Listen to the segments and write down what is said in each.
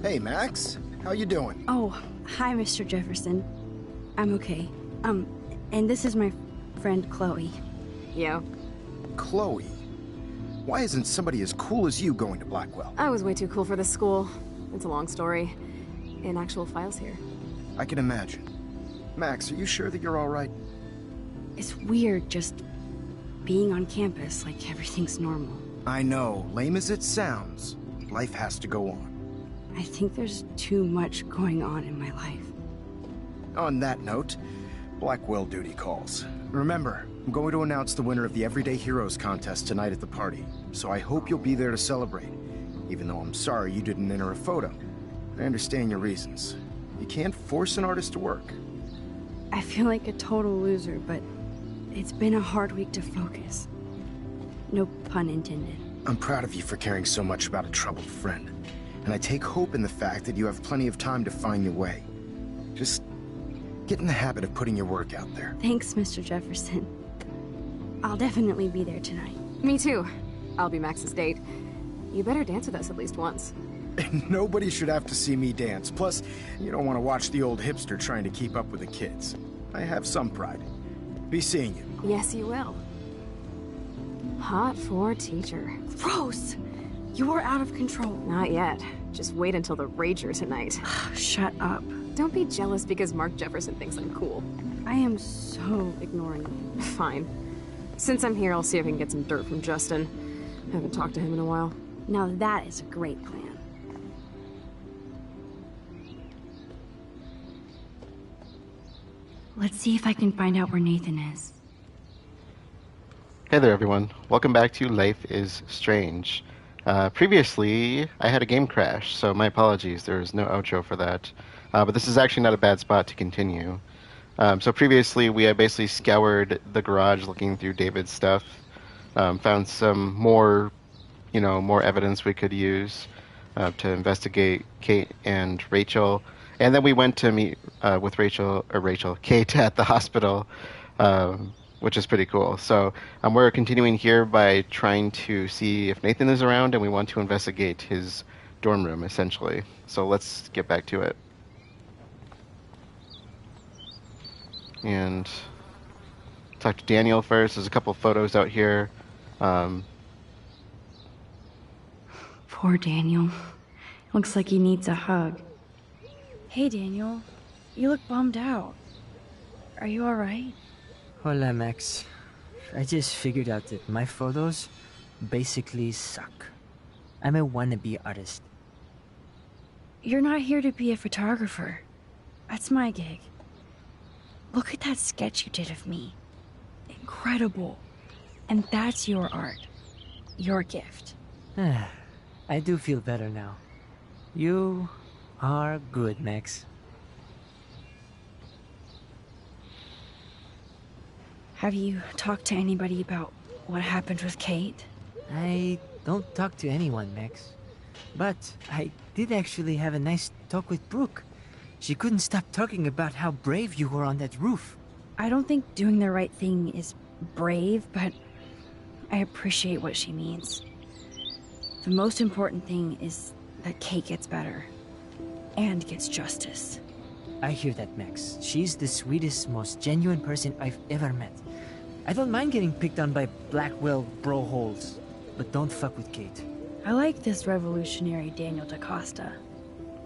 Hey, Max. How you doing? Oh, hi, Mr. Jefferson. I'm okay. And this is my friend Chloe. Yeah. Chloe? Why isn't somebody as cool as you going to Blackwell? I was way too cool for this school. It's a long story. In actual files here. I can imagine. Max, are you sure that you're all right? It's weird just being on campus like everything's normal. I know, lame as it sounds, life has to go on. I think there's too much going on in my life. On that note, Blackwell duty calls. Remember, I'm going to announce the winner of the Everyday Heroes contest tonight at the party, so I hope you'll be there to celebrate, even though I'm sorry you didn't enter a photo. I understand your reasons. You can't force an artist to work. I feel like a total loser, but it's been a hard week to focus. No pun intended. I'm proud of you for caring so much about a troubled friend, and I take hope in the fact that you have plenty of time to find your way. Just get in the habit of putting your work out there. Thanks, Mr. Jefferson. I'll definitely be there tonight. Me too. I'll be Max's date. You better dance with us at least once. Nobody should have to see me dance. Plus, you don't want to watch the old hipster trying to keep up with the kids. I have some pride. Be seeing you. Yes, you will. Hot for teacher. Gross! You're out of control. Not yet. Just wait until the rager tonight. Shut up. Don't be jealous because Mark Jefferson thinks I'm cool. I am so ignoring you. Fine. Since I'm here, I'll see if I can get some dirt from Justin. I haven't talked to him in a while. Now that is a great plan. Let's see if I can find out where Nathan is. Hey there everyone, welcome back to Life is Strange. Previously, I had a game crash, so my apologies, there is no outro for that. But this is actually not a bad spot to continue. So previously, we had basically scoured the garage looking through David's stuff, found some more evidence we could use to investigate Kate and Rachel. And then we went to meet with Kate at the hospital, which is pretty cool. So we're continuing here by trying to see if Nathan is around, and we want to investigate his dorm room, essentially. So let's get back to it. And talk to Daniel first. There's a couple photos out here. Poor Daniel. Looks like he needs a hug. Hey, Daniel. You look bummed out. Are you alright? Hola, Max. I just figured out that my photos basically suck. I'm a wannabe artist. You're not here to be a photographer. That's my gig. Look at that sketch you did of me. Incredible. And that's your art. Your gift. I do feel better now. You are good, Max. Have you talked to anybody about what happened with Kate? I don't talk to anyone, Max. But I did actually have a nice talk with Brooke. She couldn't stop talking about how brave you were on that roof. I don't think doing the right thing is brave, but I appreciate what she means. The most important thing is that Kate gets better. And gets justice. I hear that, Max. She's the sweetest, most genuine person I've ever met. I don't mind getting picked on by Blackwell bro-holes, but don't fuck with Kate. I like this revolutionary Daniel DaCosta.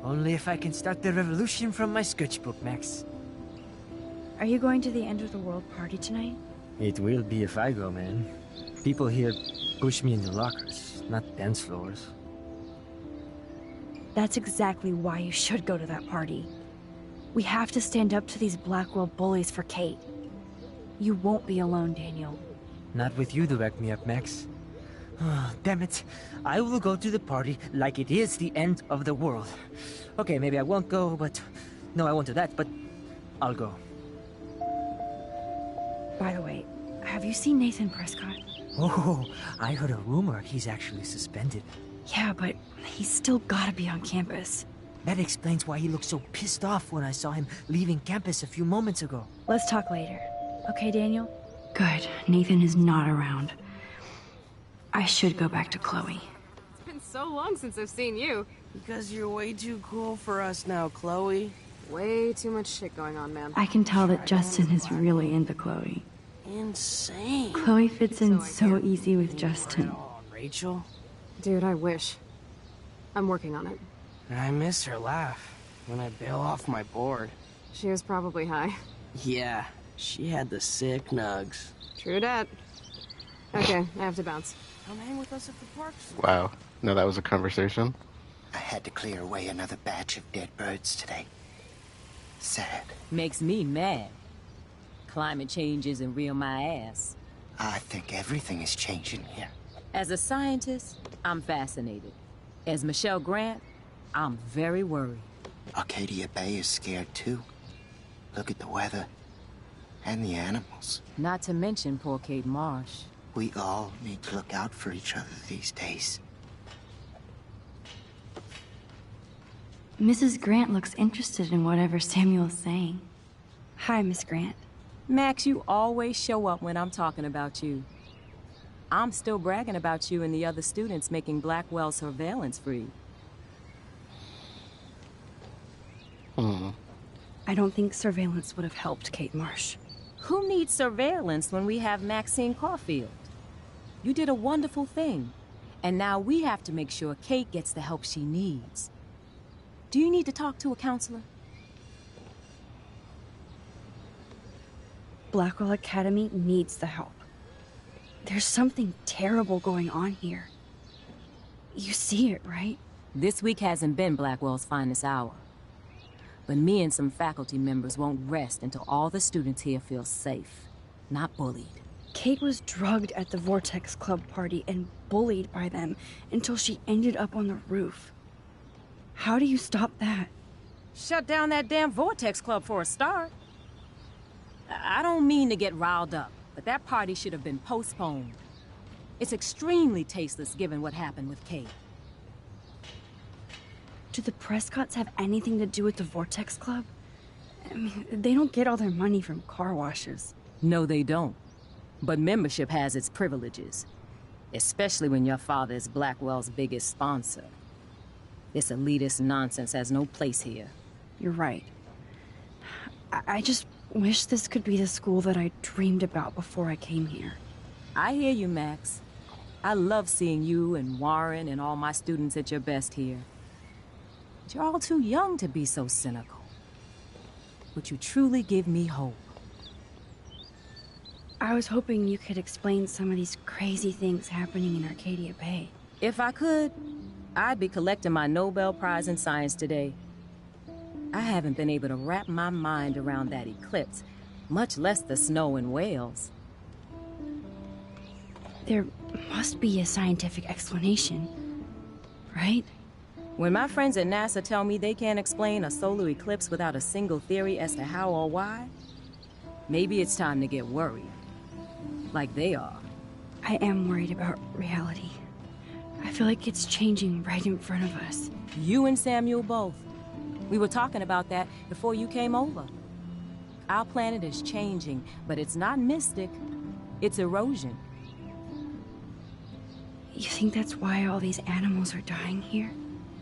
Only if I can start the revolution from my sketchbook, Max. Are you going to the end of the world party tonight? It will be if I go, man. People here push me into lockers, not dance floors. That's exactly why you should go to that party. We have to stand up to these Blackwell bullies for Kate. You won't be alone, Daniel. Not with you to back me up, Max. Damn it. I will go to the party like it is the end of the world. Okay, maybe I won't go, but... No, I won't do that, but I'll go. By the way, have you seen Nathan Prescott? Oh, I heard a rumor he's actually suspended. Yeah, but he's still gotta be on campus. That explains why he looked so pissed off when I saw him leaving campus a few moments ago. Let's talk later. Okay, Daniel? Good. Nathan is not around. I should go back to Chloe. It's been so long since I've seen you. Because you're way too cool for us now, Chloe. Way too much shit going on, man. I can tell that Justin is really into Chloe. Insane. Chloe fits in so easy with Justin. Rachel? Dude, I wish. I'm working on it. I miss her laugh when I bail off my board. She was probably high. Yeah, she had the sick nugs. True dat. Okay, I have to bounce. Come hang with us at the park. Wow. No, that was a conversation. I had to clear away another batch of dead birds today. Sad. Makes me mad. Climate change isn't real my ass. I think everything is changing here. As a scientist, I'm fascinated. As Michelle Grant, I'm very worried. Arcadia Bay is scared too. Look at the weather. And the animals. Not to mention poor Kate Marsh. We all need to look out for each other these days. Mrs. Grant looks interested in whatever Samuel's saying. Hi, Miss Grant. Max, you always show up when I'm talking about you. I'm still bragging about you and the other students making Blackwell surveillance free. I don't think surveillance would have helped Kate Marsh. Who needs surveillance when we have Maxine Caulfield? You did a wonderful thing, and now we have to make sure Kate gets the help she needs. Do you need to talk to a counselor? Blackwell Academy needs the help. There's something terrible going on here. You see it, right? This week hasn't been Blackwell's finest hour. But me and some faculty members won't rest until all the students here feel safe, not bullied. Kate was drugged at the Vortex Club party and bullied by them until she ended up on the roof. How do you stop that? Shut down that damn Vortex Club for a start. I don't mean to get riled up, but that party should have been postponed. It's extremely tasteless given what happened with Kate. Do the Prescotts have anything to do with the Vortex Club? I mean, they don't get all their money from car washes. No, they don't. But membership has its privileges. Especially when your father is Blackwell's biggest sponsor. This elitist nonsense has no place here. You're right. I just wish this could be the school that I dreamed about before I came here. I hear you, Max. I love seeing you and Warren and all my students at your best here. But you're all too young to be so cynical. But you truly give me hope. I was hoping you could explain some of these crazy things happening in Arcadia Bay. If I could, I'd be collecting my Nobel Prize in Science today. I haven't been able to wrap my mind around that eclipse, much less the snow in Wales. There must be a scientific explanation, right? When my friends at NASA tell me they can't explain a solar eclipse without a single theory as to how or why, maybe it's time to get worried. Like they are. I am worried about reality. I feel like it's changing right in front of us. You and Samuel both. We were talking about that before you came over. Our planet is changing, but it's not mystic. It's erosion. You think that's why all these animals are dying here?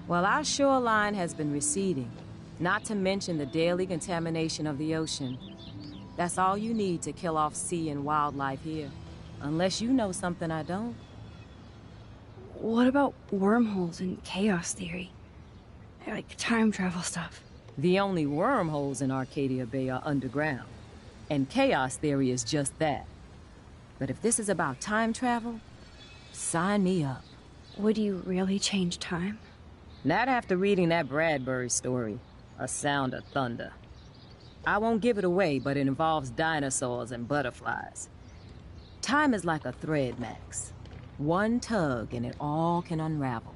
Well, our shoreline has been receding, not to mention the daily contamination of the ocean. That's all you need to kill off sea and wildlife here. Unless you know something I don't. What about wormholes and chaos theory? Like time travel stuff. The only wormholes in Arcadia Bay are underground. And chaos theory is just that. But if this is about time travel, sign me up. Would you really change time? Not after reading that Bradbury story, A Sound of Thunder. I won't give it away, but it involves dinosaurs and butterflies. Time is like a thread, Max. One tug and it all can unravel.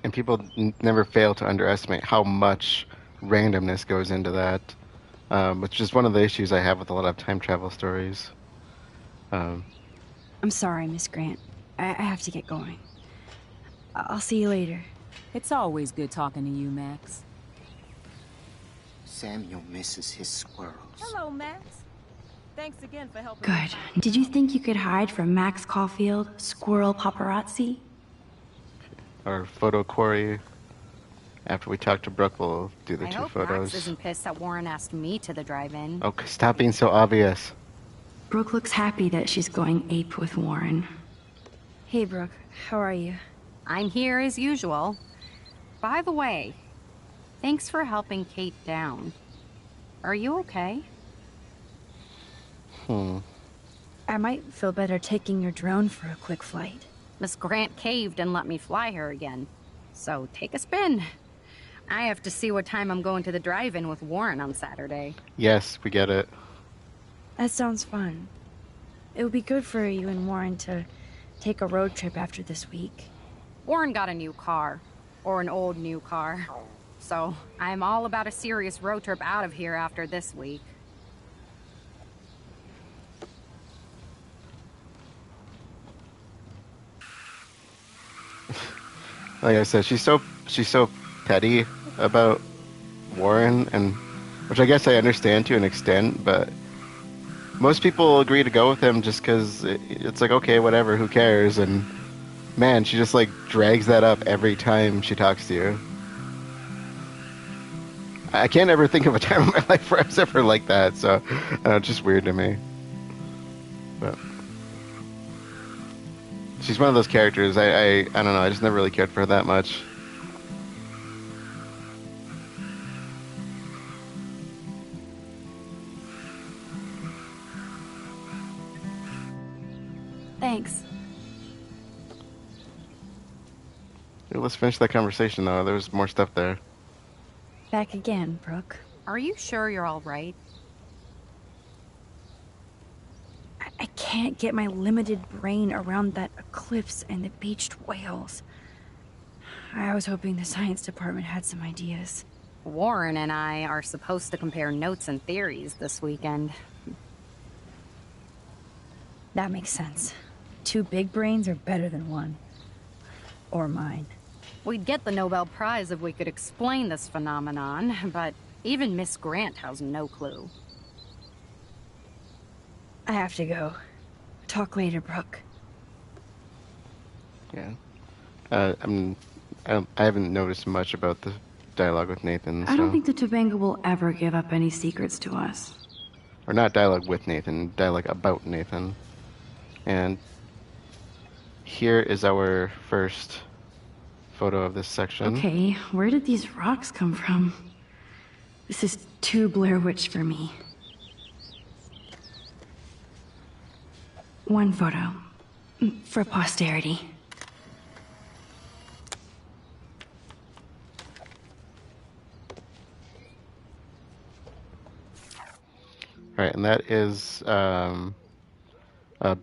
And people never fail to underestimate how much randomness goes into that, which is one of the issues I have with a lot of time travel stories. I'm sorry, Miss Grant. I have to get going. I'll see you later. It's always good talking to you, Max. Samuel misses his squirrels. Hello, Max. Thanks again for helping. Good. Did you think you could hide from Max Caulfield, squirrel paparazzi? our photo quarry. After we talk to Brooke, we'll do the I two hope photos. Max isn't pissed that Warren asked me to the drive-in. Oh, stop being so obvious. Brooke looks happy that she's going ape with Warren. Hey, Brooke. How are you? I'm here as usual. By the way, thanks for helping Kate down. Are you okay? I might feel better taking your drone for a quick flight. Miss Grant caved and let me fly her again. So take a spin. I have to see what time I'm going to the drive-in with Warren on Saturday. Yes, we get it. That sounds fun. It would be good for you and Warren to take a road trip after this week. Warren got a new car. Or an old new car. So I'm all about a serious road trip out of here after this week. Like I said, she's so petty about Warren, and which I guess I understand to an extent, but most people agree to go with him just because it's like, okay, whatever, who cares? And man, she just like drags that up every time she talks to you. I can't ever think of a time in my life where I was ever like that, so it's just weird to me. But she's one of those characters, I don't know, I just never really cared for her that much. Thanks. Let's finish that conversation, though. There's more stuff there. Back again, Brooke. Are you sure you're all right? I can't get my limited brain around that eclipse and the beached whales. I was hoping the science department had some ideas. Warren and I are supposed to compare notes and theories this weekend. That makes sense. 2 big brains are better than 1. Or mine. We'd get the Nobel Prize if we could explain this phenomenon, but even Miss Grant has no clue. I have to go. Talk later, Brooke. Yeah. I haven't noticed much about the dialogue with Nathan. I don't think the Tobanga will ever give up any secrets to us. Or not dialogue with Nathan, dialogue about Nathan. And here is our first photo of this section. Okay, where did these rocks come from? This is too Blair Witch for me. One photo. For posterity. Alright, and that is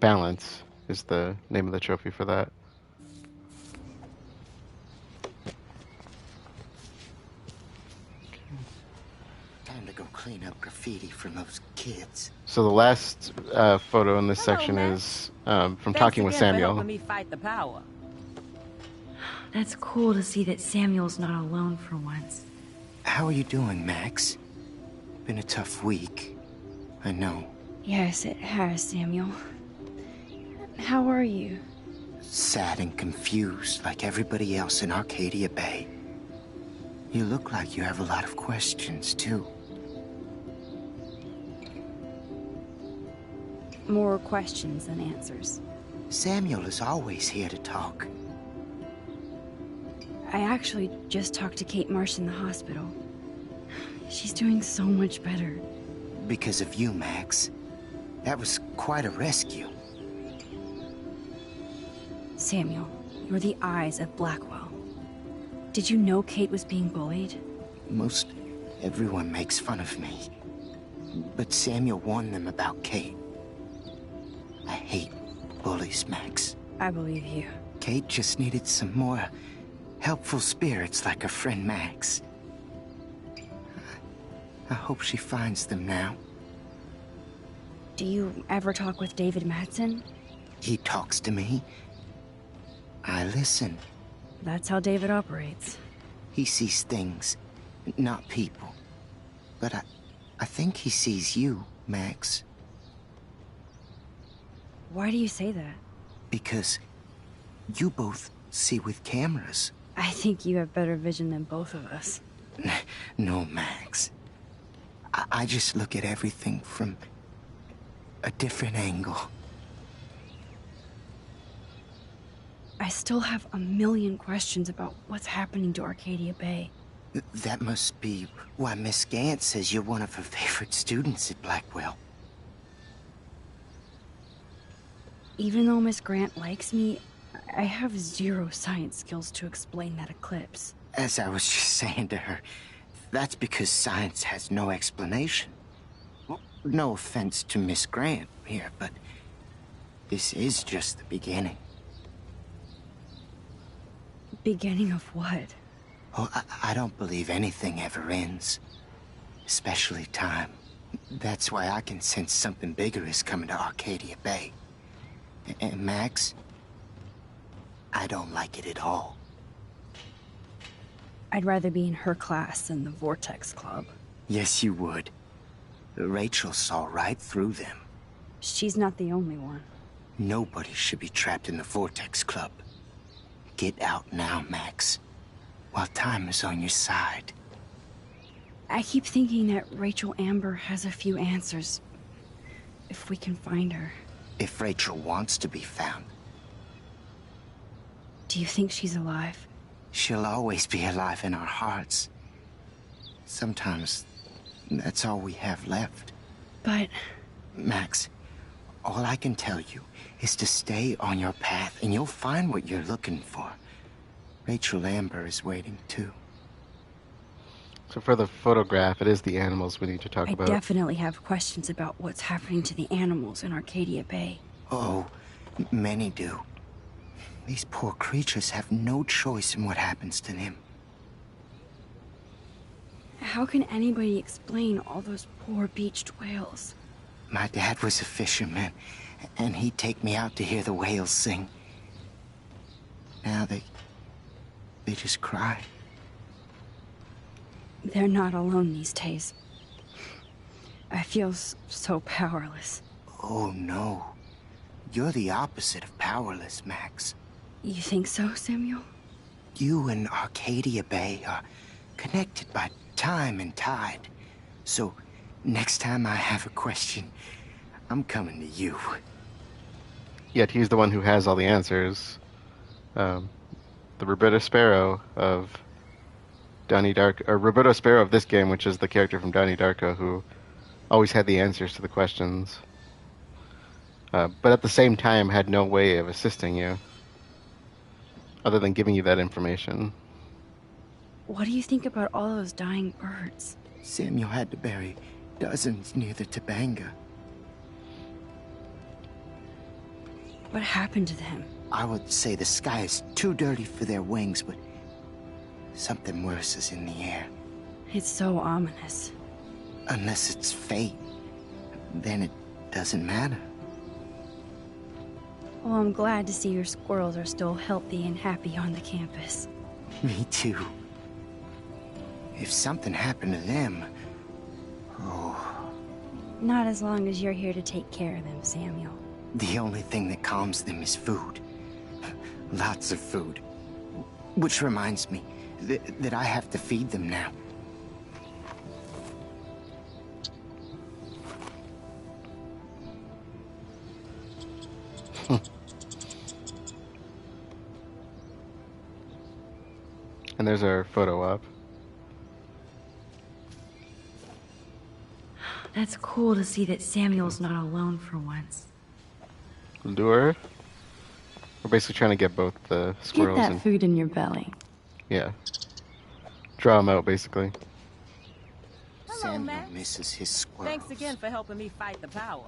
Balance is the name of the trophy for that. Time to go clean up graffiti from those kids. So the last photo in this section is from talking with Samuel. Helping me fight the power. That's cool to see that Samuel's not alone for once. How are you doing, Max? Been a tough week. I know. Yes, it has, Samuel. How are you? Sad and confused like everybody else in Arcadia Bay. You look like you have a lot of questions, too. More questions than answers. Samuel is always here to talk. I actually just talked to Kate Marsh in the hospital. She's doing so much better. Because of you, Max. That was quite a rescue. Samuel, you're the eyes of Blackwell. Did you know Kate was being bullied? Most everyone makes fun of me. But Samuel warned them about Kate. I hate bullies, Max. I believe you. Kate just needed some more helpful spirits like her friend Max. I hope she finds them now. Do you ever talk with David Madsen? He talks to me. I listen. That's how David operates. He sees things, not people. But I think he sees you, Max. Why do you say that? Because you both see with cameras. I think you have better vision than both of us. No, Max. I just look at everything from a different angle. I still have a million questions about what's happening to Arcadia Bay. That must be why Miss Gant says you're one of her favorite students at Blackwell. Even though Miss Grant likes me, I have zero science skills to explain that eclipse. As I was just saying to her, that's because science has no explanation. Well, no offense to Miss Grant here, but this is just the beginning. Beginning of what? Oh, I don't believe anything ever ends. Especially time. That's why I can sense something bigger is coming to Arcadia Bay. And Max, I don't like it at all. I'd rather be in her class than the Vortex Club. Yes, you would. Rachel saw right through them. She's not the only one. Nobody should be trapped in the Vortex Club. Get out now, Max, while time is on your side. I keep thinking that Rachel Amber has a few answers. If we can find her. If Rachel wants to be found. Do you think she's alive? She'll always be alive in our hearts. Sometimes that's all we have left. But... Max, all I can tell you is to stay on your path and you'll find what you're looking for. Rachel Amber is waiting too. So for the photograph, it is the animals we need to talk about. I definitely have questions about what's happening to the animals in Arcadia Bay. Oh, many do. These poor creatures have no choice in what happens to them. How can anybody explain all those poor beached whales? My dad was a fisherman, and he'd take me out to hear the whales sing. Now they just cry. They're not alone these days. I feel so powerless. Oh no. You're the opposite of powerless, Max. You think so, Samuel? You and Arcadia Bay are connected by time and tide. So, next time I have a question, I'm coming to you. Yet he's the one who has all the answers. The Roberto Sparrow of Donnie Darko, or Roberto Sparrow of this game, which is the character from Donnie Darko, who always had the answers to the questions. But at the same time had no way of assisting you, other than giving you that information. What do you think about all those dying birds? Samuel had to bury dozens near the Tabanga. What happened to them? I would say the sky is too dirty for their wings, but something worse is in the air. It's so ominous. Unless it's fate, then it doesn't matter. Well, I'm glad to see your squirrels are still healthy and happy on the campus. Me too. If something happened to them... Oh... Not as long as you're here to take care of them, Samuel. The only thing that calms them is food. Lots of food. Which reminds me that I have to feed them now. And there's our photo op. That's cool to see that Samuel's not alone for once. Lure. We're basically trying to get both the squirrels Get that and food in your belly. yeah, draw them out basically. Hello, Samuel Max. misses his squirrels. Thanks again for helping me fight the power.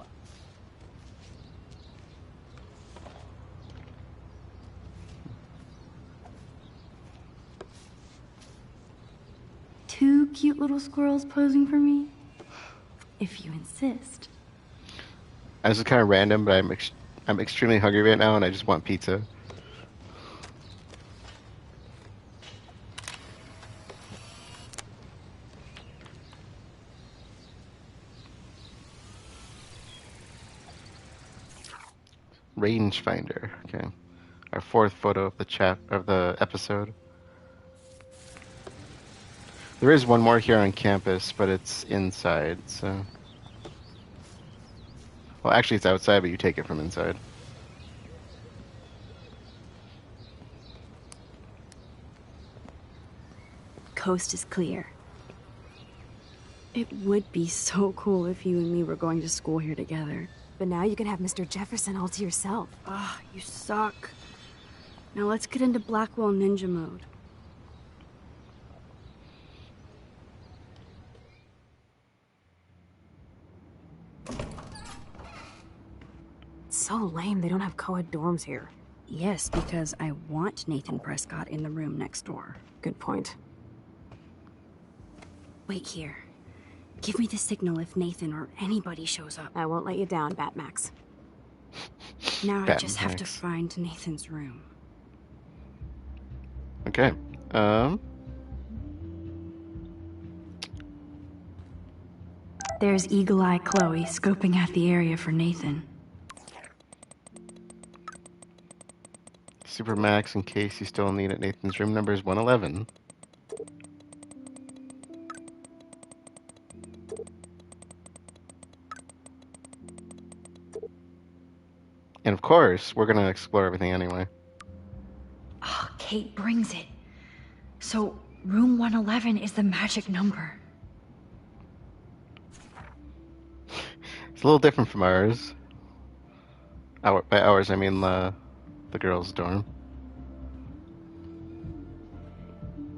Two cute little squirrels posing for me? If you insist. This is kind of random, but I'm extremely hungry right now, and I just want pizza. Rangefinder. Okay. Our fourth photo of the episode. There is one more here on campus, but it's inside, so... Well, actually it's outside, but you take it from inside. Coast is clear. It would be so cool if you and me were going to school here together. But now you can have Mr. Jefferson all to yourself. Ah, you suck. Now let's get into Blackwell Ninja mode. It's so lame they don't have co-ed dorms here. Yes, because I want Nathan Prescott in the room next door. Good point. Wait here. Give me the signal if Nathan or anybody shows up. I won't let you down, Batmax. Now I just have to find Nathan's room. Okay. There's Eagle Eye Chloe scoping out the area for Nathan. Supermax, in case you still need it, Nathan's room number is 111. And of course, we're gonna explore everything anyway. Oh, Kate brings it. So, room 111 is the magic number. It's a little different from ours. By ours, I mean the girls' dorm.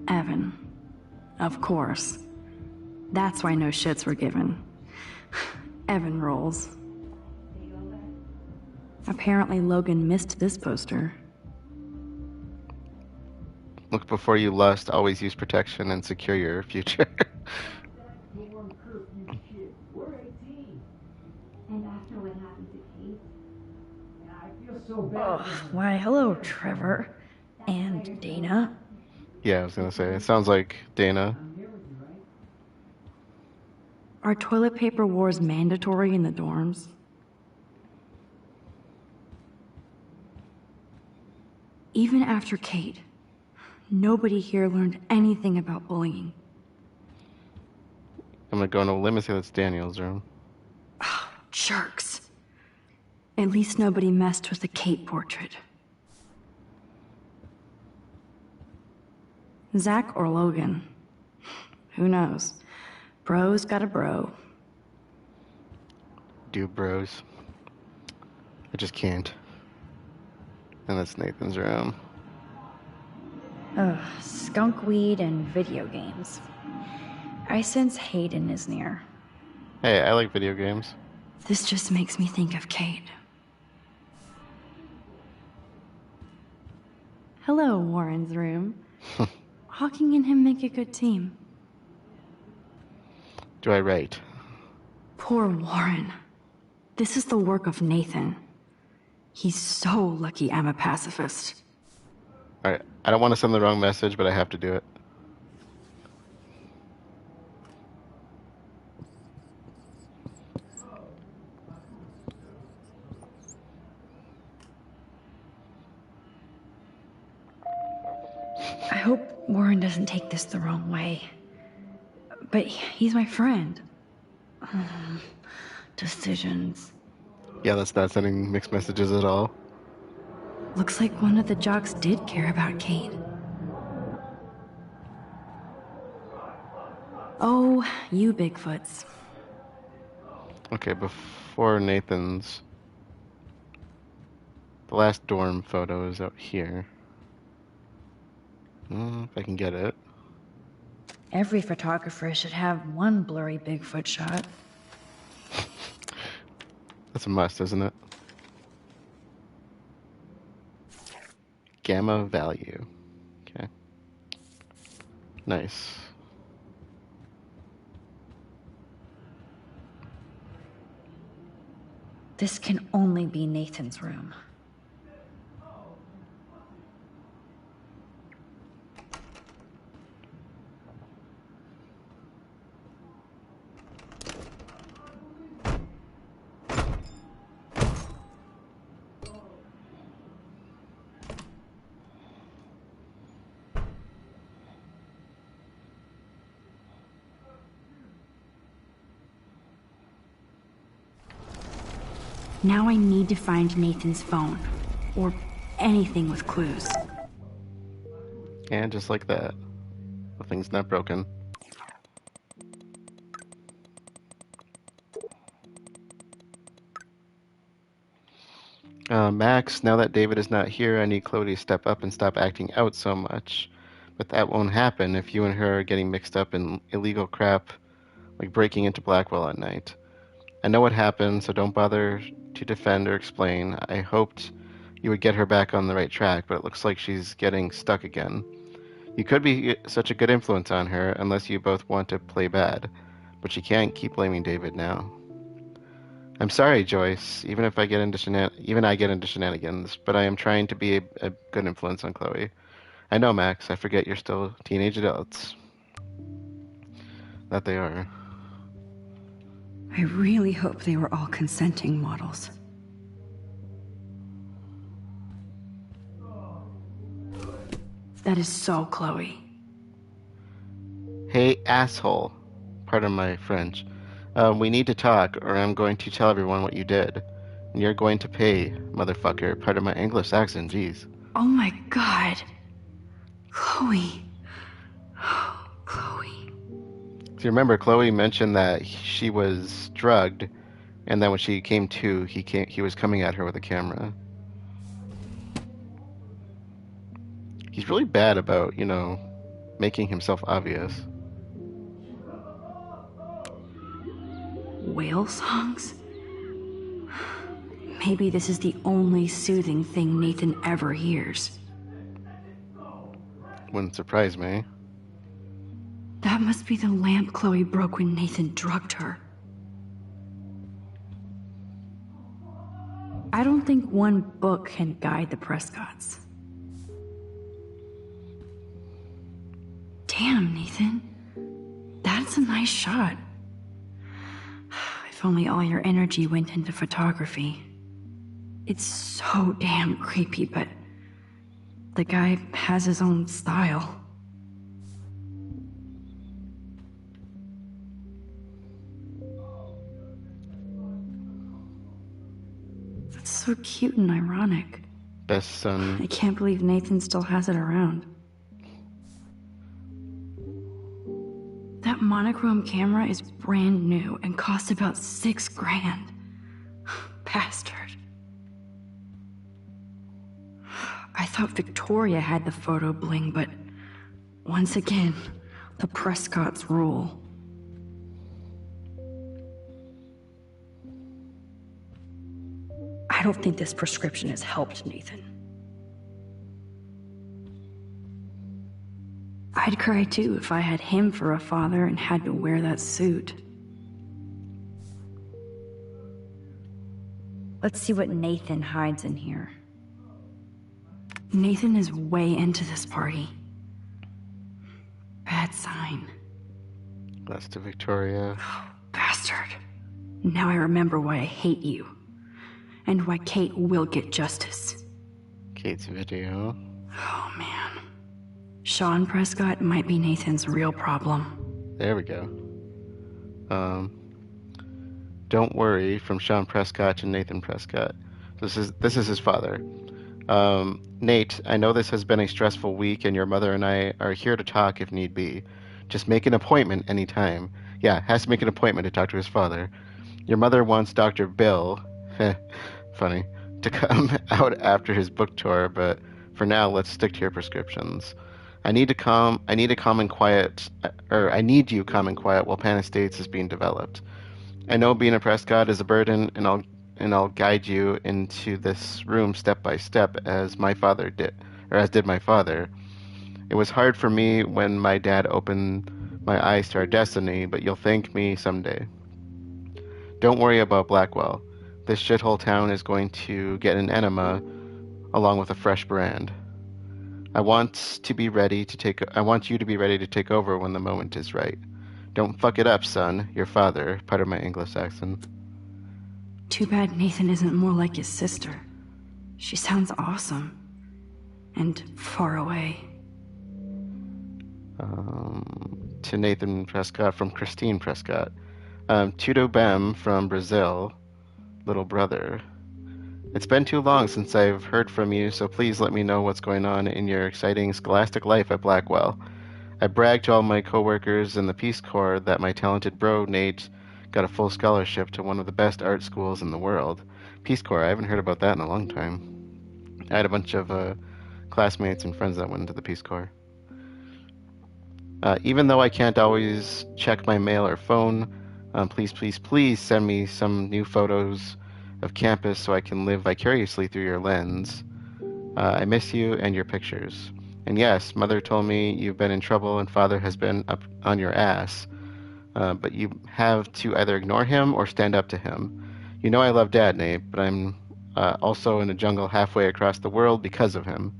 Evan. Of course. That's why no shits were given. Evan rolls. Apparently Logan missed this poster. Look before you lust, always use protection and secure your future. Why, hello, Trevor. And Dana. Yeah, I was gonna say, it sounds like Dana. Are toilet paper wars mandatory in the dorms? Even after Kate, nobody here learned anything about bullying. I'm gonna go on a limb and say that's Daniel's room. Oh, jerks. At least nobody messed with the Kate portrait. Zach or Logan? Who knows? Bro's got a bro. Do bros. I just can't. And that's Nathan's room. Ugh, skunk weed and video games. I sense Hayden is near. Hey, I like video games. This just makes me think of Kate. Hello, Warren's room. Hawking and him make a good team. Do I write? Poor Warren. This is the work of Nathan. He's so lucky I'm a pacifist. Alright, I don't want to send the wrong message, but I have to do it. I hope Warren doesn't take this the wrong way. But he's my friend. Decisions. Yeah, that's not sending mixed messages at all. Looks like one of the jocks did care about Kate. Oh, you Bigfoots. Okay, before Nathan's... The last dorm photo is out here. If I can get it. Every photographer should have one blurry Bigfoot shot. That's a must, isn't it? Gamma value. Okay. Nice. This can only be Nathan's room. Now I need to find Nathan's phone. Or anything with clues. And just like that, the thing's not broken. Max, now that David is not here, I need Chloe to step up and stop acting out so much. But that won't happen if you and her are getting mixed up in illegal crap, like breaking into Blackwell at night. I know what happened, so don't bother to defend or explain. I hoped you would get her back on the right track, but it looks like she's getting stuck again. You could be such a good influence on her, unless you both want to play bad. But you can't keep blaming David now. I'm sorry, Joyce, even I get into shenanigans, but I am trying to be a good influence on Chloe. I know, Max, I forget you're still teenage adults. That they are. I really hope they were all consenting models. That is so Chloe. Hey, asshole. Pardon my French. We need to talk, or I'm going to tell everyone what you did. And you're going to pay, motherfucker. Pardon my English accent, jeez. Oh my god. Chloe. Oh, Chloe. So you remember, Chloe mentioned that she was drugged, and then when she came to, he was coming at her with a camera. He's really bad about, making himself obvious. Whale songs? Maybe this is the only soothing thing Nathan ever hears. Wouldn't surprise me. That must be the lamp Chloe broke when Nathan drugged her. I don't think one book can guide the Prescotts. Damn, Nathan. That's a nice shot. If only all your energy went into photography. It's so damn creepy, but the guy has his own style. That's so cute and ironic. Best son. I can't believe Nathan still has it around. That monochrome camera is brand new and cost about $6,000. Bastard. I thought Victoria had the photo bling, but once again, the Prescotts rule. I don't think this prescription has helped, Nathan. I'd cry too if I had him for a father and had to wear that suit. Let's see what Nathan hides in here. Nathan is way into this party. Bad sign. That's to Victoria. Oh, bastard. Now I remember why I hate you. And why Kate will get justice. Kate's video. Oh, man. Sean Prescott might be Nathan's real problem. There we go. Don't worry, from Sean Prescott to Nathan Prescott. This is his father. Nate, I know this has been a stressful week, and your mother and I are here to talk if need be. Just make an appointment anytime. Yeah, has to make an appointment to talk to his father. Your mother wants Dr. Bill, funny, to come out after his book tour, but for now, let's stick to your prescriptions. I need you calm and quiet while Pan Estates is being developed. I know being a Prescott is a burden, and I'll guide you into this room step by step as did my father. It was hard for me when my dad opened my eyes to our destiny, but you'll thank me someday. Don't worry about Blackwell. This shithole town is going to get an enema along with a fresh brand. I want you to be ready to take over when the moment is right. Don't fuck it up, son. Your father. Pardon my English accent. Too bad Nathan isn't more like his sister. She sounds awesome. And far away. To Nathan Prescott from Christine Prescott. Tudo Bem from Brazil. Little brother. It's been too long since I've heard from you, so please let me know what's going on in your exciting scholastic life at Blackwell. I bragged to all my coworkers in the Peace Corps that my talented bro, Nate, got a full scholarship to one of the best art schools in the world. Peace Corps, I haven't heard about that in a long time. I had a bunch of classmates and friends that went into the Peace Corps. Even though I can't always check my mail or phone, please send me some new photos of campus so I can live vicariously through your lens. I miss you and your pictures. And yes, Mother told me you've been in trouble and Father has been up on your ass. But you have to either ignore him or stand up to him. You know I love Dad, Nate, but I'm also in a jungle halfway across the world because of him.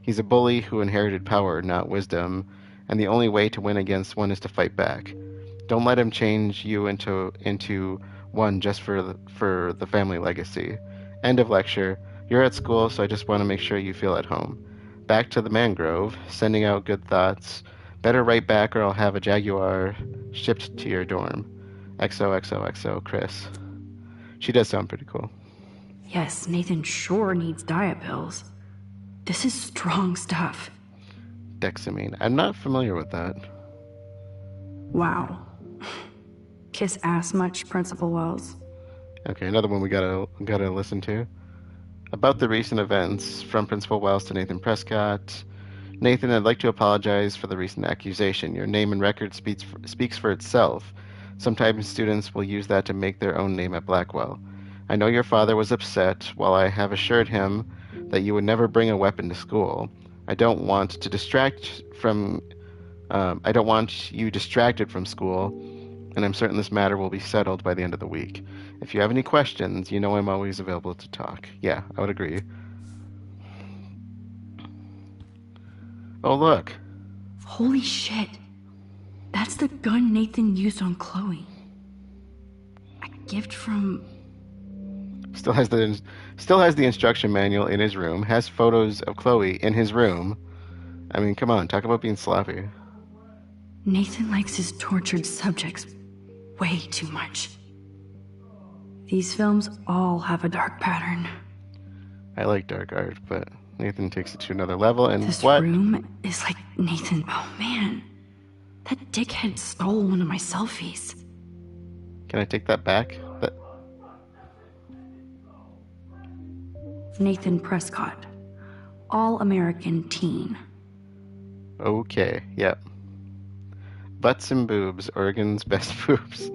He's a bully who inherited power, not wisdom, and the only way to win against one is to fight back. Don't let him change you into one just for the family legacy. End of lecture. You're at school, so I just want to make sure you feel at home. Back to the mangrove, sending out good thoughts. Better write back or I'll have a Jaguar shipped to your dorm. XOXOXO, Chris. She does sound pretty cool. Yes, Nathan sure needs diet pills. This is strong stuff. Dexamine. I'm not familiar with that. Wow. Kiss ass much, Principal Wells? Okay, another one we gotta listen to. About the recent events, from Principal Wells to Nathan Prescott. Nathan, I'd like to apologize for the recent accusation. Your name and record speaks for itself. Sometimes students will use that to make their own name at Blackwell. I know your father was upset, while I have assured him that you would never bring a weapon to school. I don't want you distracted from school, and I'm certain this matter will be settled by the end of the week. If you have any questions, you know I'm always available to talk. Yeah, I would agree. Oh, look. Holy shit. That's the gun Nathan used on Chloe. A gift from... Still has the instruction manual in his room, has photos of Chloe in his room. I mean, come on, talk about being sloppy. Nathan likes his tortured subjects way too much. These films all have a dark pattern. I like dark art, but Nathan takes it to another level, and this what? room is like Nathan. Oh man, that dickhead stole one of my selfies. Can I take that back? Nathan Prescott, all-American teen. Okay, yep. Butts and boobs, Oregon's best boobs.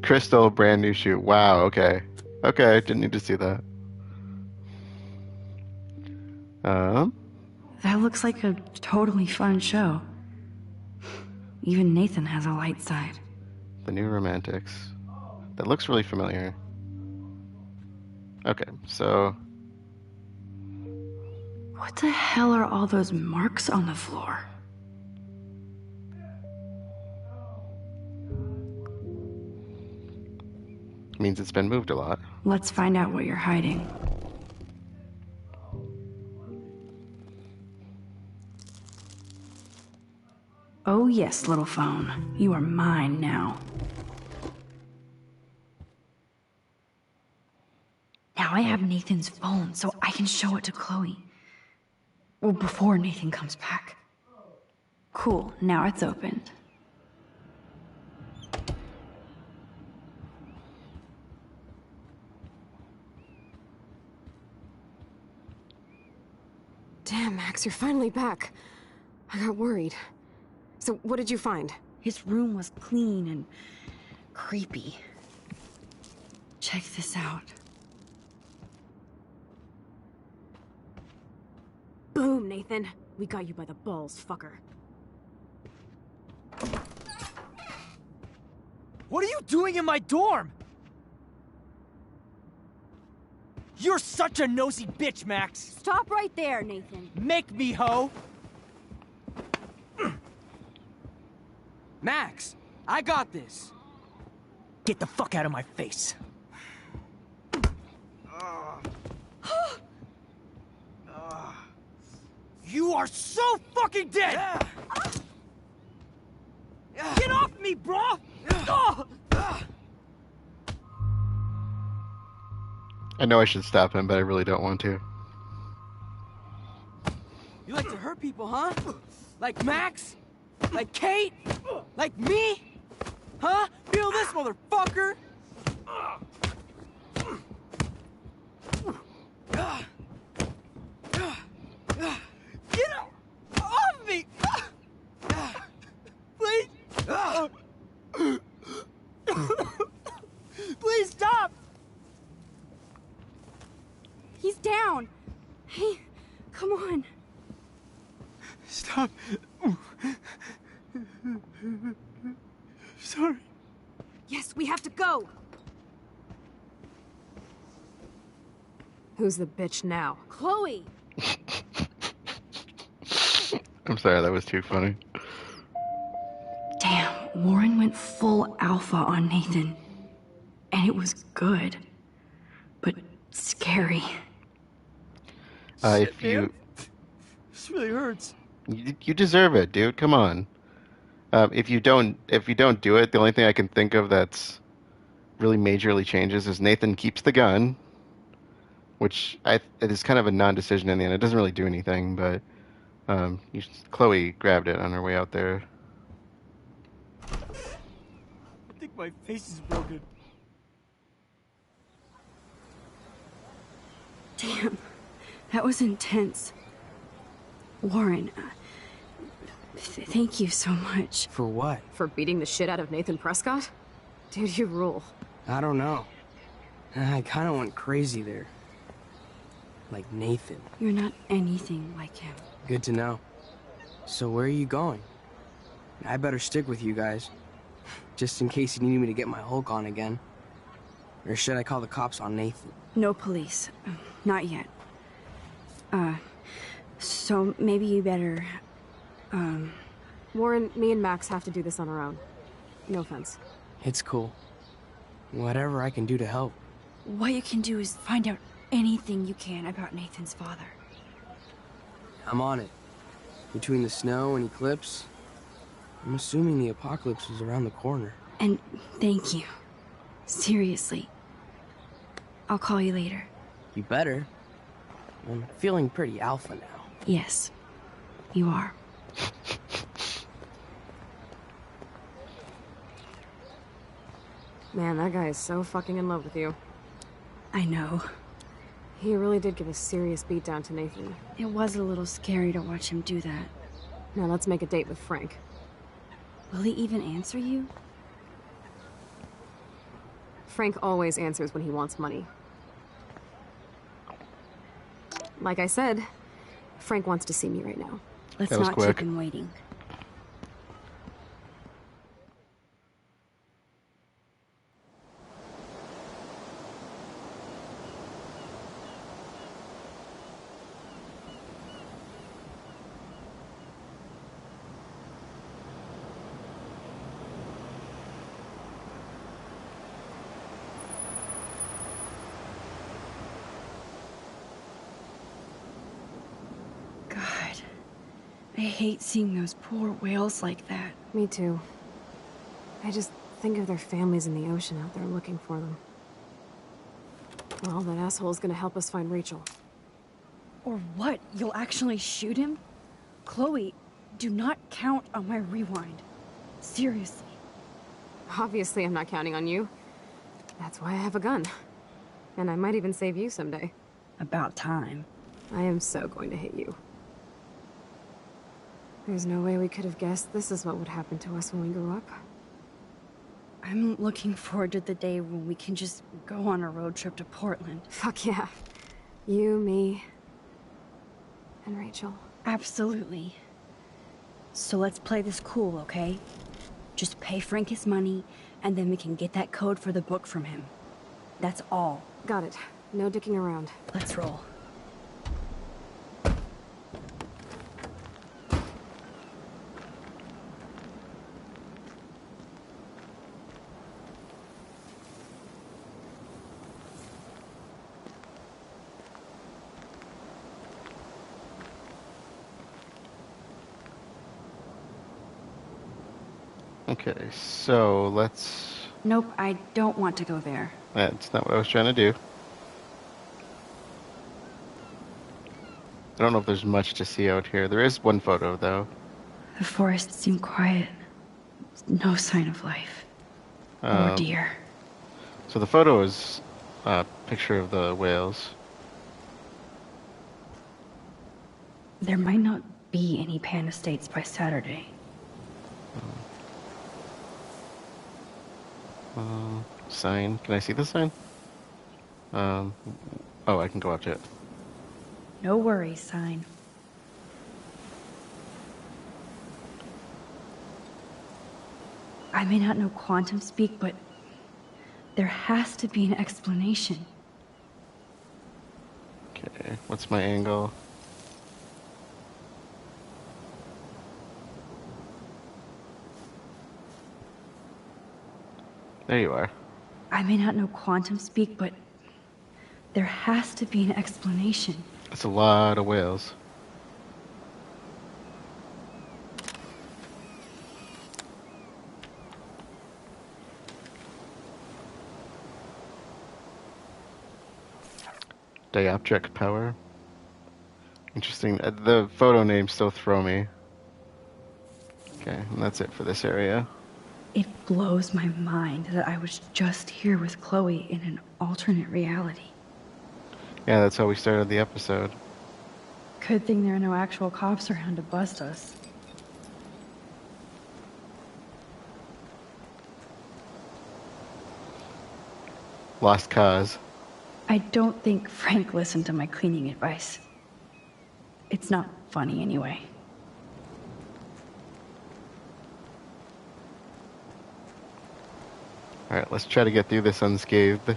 Crystal, brand new shoe. Wow, okay. Okay, didn't need to see that. That looks like a totally fun show. Even Nathan has a light side. The New Romantics. That looks really familiar. Okay, so... What the hell are all those marks on the floor? Means it's been moved a lot. Let's find out what you're hiding. Oh yes, little phone. You are mine now. Now I have Nathan's phone, so I can show it to Chloe. Well, before Nathan comes back. Cool, now it's opened. Damn, Max, you're finally back. I got worried. So, what did you find? His room was clean and creepy. Check this out. Boom, Nathan. We got you by the balls, fucker. What are you doing in my dorm? You're such a nosy bitch, Max. Stop right there, Nathan. Make me, ho. Max, I got this. Get the fuck out of my face. You are so fucking dead! Get off me, bro! I I know I should stop him, but I really don't want to. You like to hurt people, huh? Like Max? Like Kate? Like me? Huh? Feel this, motherfucker! Get off me! Please! Please stop! He's down. Hey, come on. Stop. Sorry. Yes, we have to go. Who's the bitch now? Chloe. I'm sorry, that was too funny. Damn, Warren went full alpha on Nathan. And it was good. But scary. If you... This really hurts. You deserve it, dude. Come on. If you don't do it, the only thing I can think of that's really majorly changes is Nathan keeps the gun, which it is kind of a non-decision in the end. It doesn't really do anything, but Chloe grabbed it on her way out there. I think my face is broken. Damn, that was intense. Warren, thank you so much. For what? For beating the shit out of Nathan Prescott? Dude, you rule. I don't know. I kind of went crazy there. Like Nathan. You're not anything like him. Good to know. So where are you going? I better stick with you guys. Just in case you need me to get my Hulk on again. Or should I call the cops on Nathan? No police. Not yet. So maybe you better, Warren, me and Max have to do this on our own. No offense. It's cool. Whatever I can do to help. What you can do is find out anything you can about Nathan's father. I'm on it. Between the snow and eclipse, I'm assuming the apocalypse is around the corner. And thank you. Seriously. I'll call you later. You better. I'm feeling pretty alpha now. Yes, you are. Man, that guy is so fucking in love with you. I know. He really did give a serious beatdown to Nathan. It was a little scary to watch him do that. Now let's make a date with Frank. Will he even answer you? Frank always answers when he wants money. Like I said, Frank wants to see me right now. Let's That was not quick. keep him waiting. God, I hate seeing those poor whales like that. Me too. I just think of their families in the ocean out there looking for them. Well, that asshole's gonna help us find Rachel. Or what? You'll actually shoot him? Chloe, do not count on my rewind. Seriously. Obviously, I'm not counting on you. That's why I have a gun. And I might even save you someday. About time. I am so going to hit you. There's no way we could have guessed this is what would happen to us when we grew up. I'm looking forward to the day when we can just go on a road trip to Portland. Fuck yeah. You, me, and Rachel. Absolutely. So let's play this cool, okay? Just pay Frank his money, and then we can get that code for the book from him. That's all. Got it. No dicking around. Let's roll. Okay, so let's... Nope, I don't want to go there. That's not what I was trying to do. I don't know if there's much to see out here. There is one photo, though. The forest seemed quiet. No sign of life. Or deer. So the photo is a picture of the whales. There might not be any Pan Estates by Saturday. Sign. Can I see the sign? Oh, I can go up to it. No worries, sign. I may not know quantum speak, but there has to be an explanation. Okay, what's my angle? There you are. I may not know quantum speak, but there has to be an explanation. That's a lot of whales. Dioptric power. Interesting. The photo names still throw me. Okay, and that's it for this area. It blows my mind that I was just here with Chloe in an alternate reality. Yeah, that's how we started the episode. Good thing there are no actual cops around to bust us. Lost cause. I don't think Frank listened to my cleaning advice. It's not funny anyway. Alright, let's try to get through this unscathed.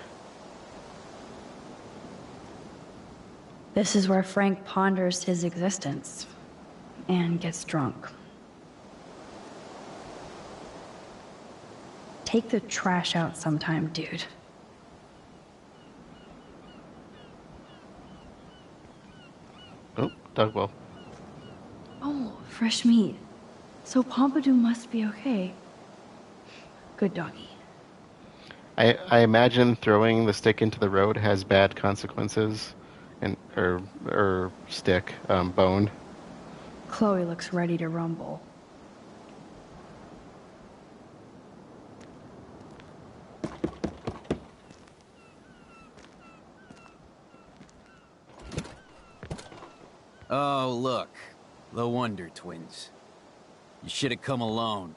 This is where Frank ponders his existence and gets drunk. Take the trash out sometime, dude. Oh, dogwell. Oh, fresh meat. So Pompidou must be okay. Good doggy. I imagine throwing the stick into the road has bad consequences, and or stick, bone. Chloe looks ready to rumble. Oh, look. The Wonder Twins. You should have come alone.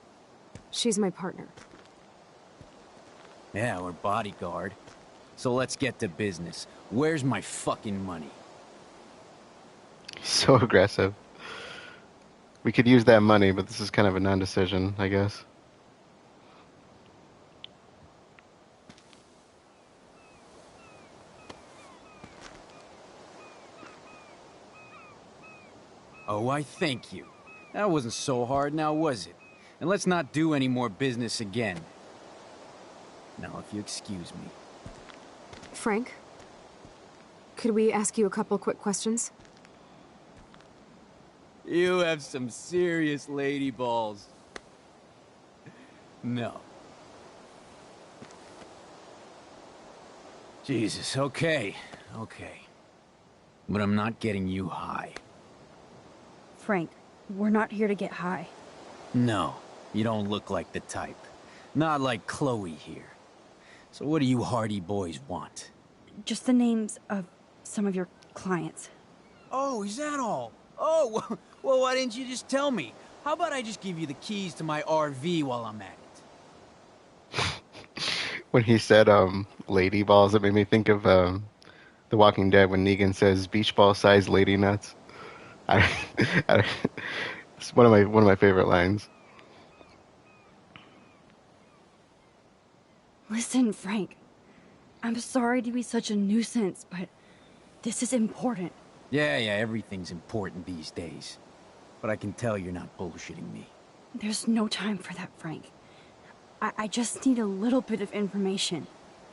She's my partner. Yeah, we're bodyguard. So let's get to business. Where's my fucking money? So aggressive. We could use that money, but this is kind of a non-decision, I guess. Oh, I thank you. That wasn't so hard now, was it? And let's not do any more business again. Now, if you excuse me. Frank? Could we ask you a couple quick questions? You have some serious lady balls. No. Jesus, okay. But I'm not getting you high. Frank, we're not here to get high. No, you don't look like the type. Not like Chloe here. So what do you hardy boys want? Just the names of some of your clients. Oh, is that all? Oh, well, why didn't you just tell me? How about I just give you the keys to my RV while I'm at it? When he said lady balls, it made me think of The Walking Dead when Negan says beach ball sized lady nuts. It's one of my favorite lines. Listen, Frank. I'm sorry to be such a nuisance, but this is important. Yeah, everything's important these days. But I can tell you're not bullshitting me. There's no time for that, Frank. I just need a little bit of information.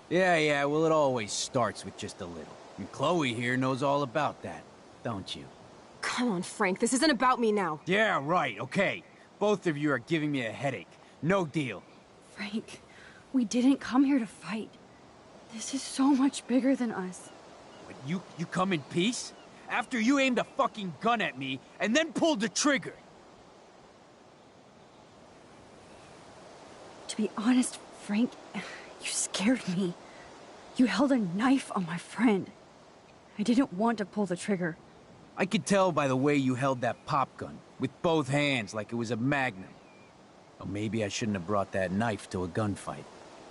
Yeah, well, it always starts with just a little. And Chloe here knows all about that, don't you? Come on, Frank, this isn't about me now. Yeah, right, okay. Both of you are giving me a headache. No deal. Frank, we didn't come here to fight. This is so much bigger than us. But you come in peace? after you aimed a fucking gun at me and then pulled the trigger. To be honest, Frank, you scared me. You held a knife on my friend. I didn't want to pull the trigger. I could tell by the way you held that pop gun, with both hands like it was a magnum. Or maybe I shouldn't have brought that knife to a gunfight.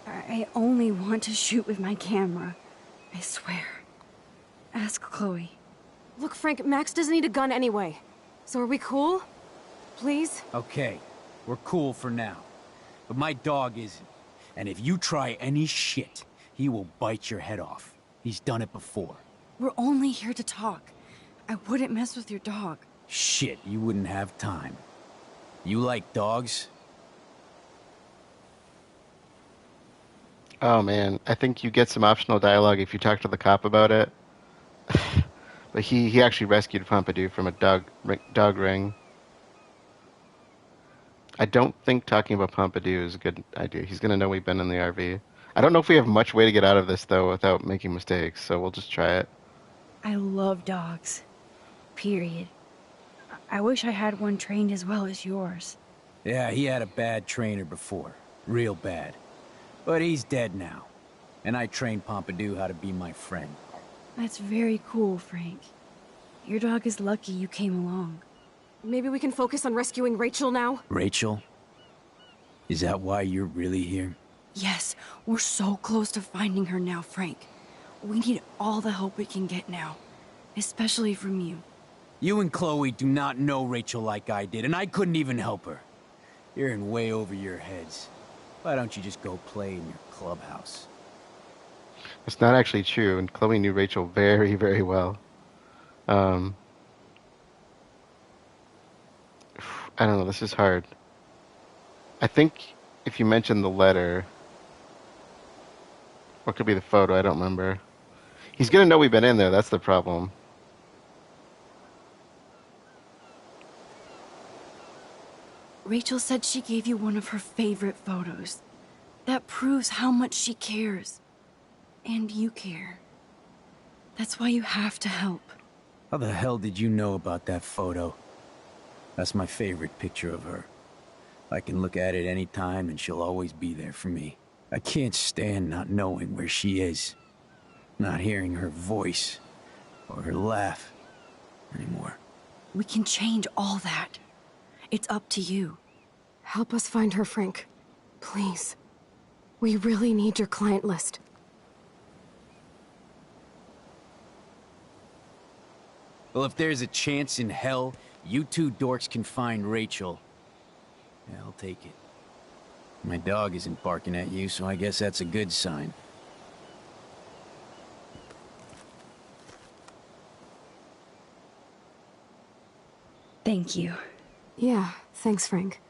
I only want to shoot with my camera. I swear. Ask Chloe. Look, Frank, Max doesn't need a gun anyway. So are we cool? Please? Okay, we're cool for now. But my dog isn't. And if you try any shit, he will bite your head off. He's done it before. We're only here to talk. I wouldn't mess with your dog. Shit, you wouldn't have time. You like dogs? Oh man, I think you get some optional dialogue if you talk to the cop about it. But he actually rescued Pompidou from a dog ring. I don't think talking about Pompidou is a good idea. He's gonna know we've been in the RV. I don't know if we have much way to get out of this though without making mistakes, so we'll just try it. I love dogs. Period. I wish I had one trained as well as yours. Yeah, he had a bad trainer before. Real bad. But he's dead now. And I trained Pompidou how to be my friend. That's very cool, Frank. Your dog is lucky you came along. Maybe we can focus on rescuing Rachel now? Rachel? Is that why you're really here? Yes, we're so close to finding her now, Frank. We need all the help we can get now. Especially from you. You and Chloe do not know Rachel like I did, and I couldn't even help her. You're in way over your heads. Why don't you just go play in your clubhouse? It's not actually true, and Chloe knew Rachel very, very well. I don't know, this is hard. I think if you mention the letter, or it could be the photo, I don't remember. He's gonna know we've been in there, that's the problem. Rachel said she gave you one of her favorite photos. That proves how much she cares. And you care. That's why you have to help. How the hell did you know about that photo? That's my favorite picture of her. I can look at it any time and she'll always be there for me. I can't stand not knowing where she is. Not hearing her voice or her laugh anymore. We can change all that. It's up to you. Help us find her, Frank. Please. We really need your client list. Well, if there's a chance in hell, you two dorks can find Rachel. Yeah, I'll take it. My dog isn't barking at you, so I guess that's a good sign. Thank you. Yeah, thanks, Frank.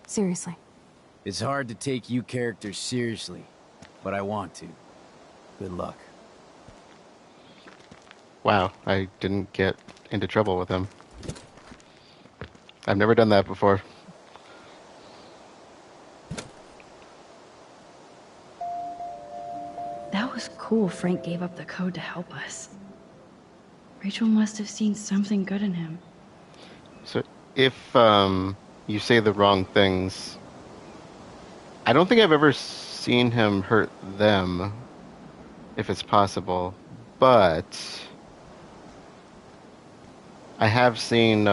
Seriously. It's hard to take you characters seriously, but I want to. Good luck. Wow, I didn't get into trouble with him. I've never done that before. That was cool Frank gave up the code to help us. Rachel must have seen something good in him. So if you say the wrong things, I don't think I've ever seen him hurt them, if it's possible, but I have seen,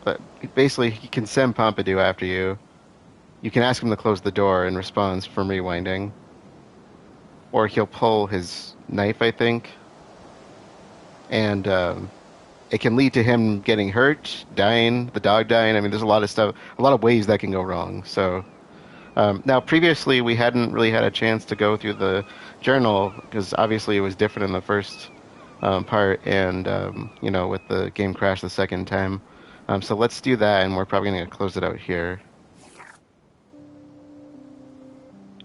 but basically he can send Pompidou after you. You can ask him to close the door in response from rewinding. Or he'll pull his knife, I think. And it can lead to him getting hurt, dying, the dog dying. I mean, there's a lot of stuff, a lot of ways that can go wrong. So now, previously, we hadn't really had a chance to go through the journal because obviously it was different in the first part, and you know, with the game crash the second time. So let's do that, and we're probably going to close it out here.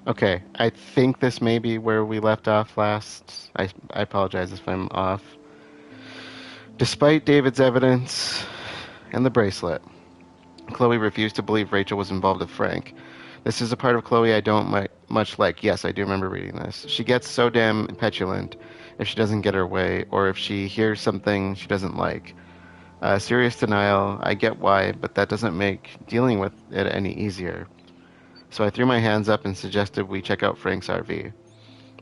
Okay, I think this may be where we left off last. I apologize if I'm off. Despite David's evidence and the bracelet, Chloe refused to believe Rachel was involved with Frank. This is a part of Chloe I don't much like. Yes, I do remember reading this. She gets so damn petulant if she doesn't get her way, or if she hears something she doesn't like. Serious denial, I get why, but that doesn't make dealing with it any easier. So I threw my hands up and suggested we check out Frank's RV.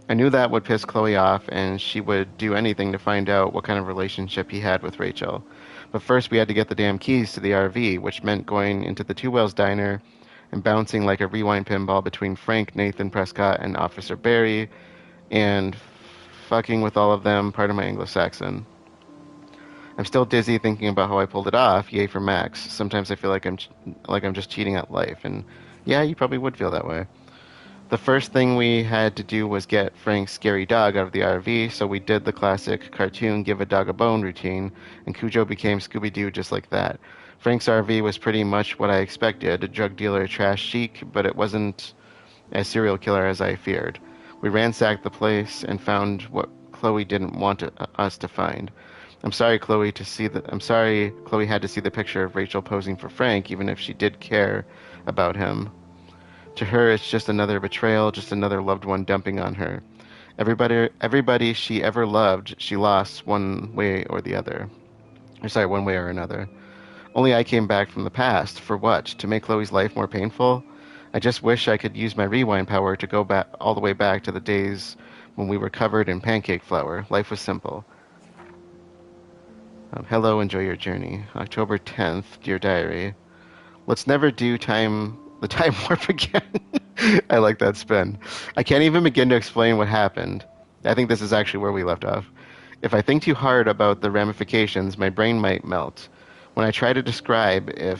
I knew that would piss Chloe off, and she would do anything to find out what kind of relationship he had with Rachel. But first we had to get the damn keys to the RV, which meant going into the Two Whales diner and bouncing like a rewind pinball between Frank, Nathan, Prescott, and Officer Barry, and fucking with all of them, part of my Anglo-Saxon. I'm still dizzy thinking about how I pulled it off, yay for Max. Sometimes I feel like I'm just cheating at life, and yeah, you probably would feel that way. The first thing we had to do was get Frank's scary dog out of the RV, so we did the classic cartoon give a dog a bone routine, and Cujo became Scooby-Doo just like that. Frank's RV was pretty much what I expected, a drug dealer trash chic, but it wasn't as serial killer as I feared. We ransacked the place and found what Chloe didn't want us to find. I'm sorry Chloe had to see the picture of Rachel posing for Frank, even if she did care about him. To her, it's just another betrayal, just another loved one dumping on her. Everybody she ever loved, she lost one way or another. Only I came back from the past. For what? To make Chloe's life more painful? I just wish I could use my rewind power to go back all the way back to the days when we were covered in pancake flour. Life was simple. Hello, enjoy your journey. October 10th, dear diary. Let's never do the time warp again. I like that spin. I can't even begin to explain what happened. I think this is actually where we left off. If I think too hard about the ramifications, my brain might melt. When I try to describe it,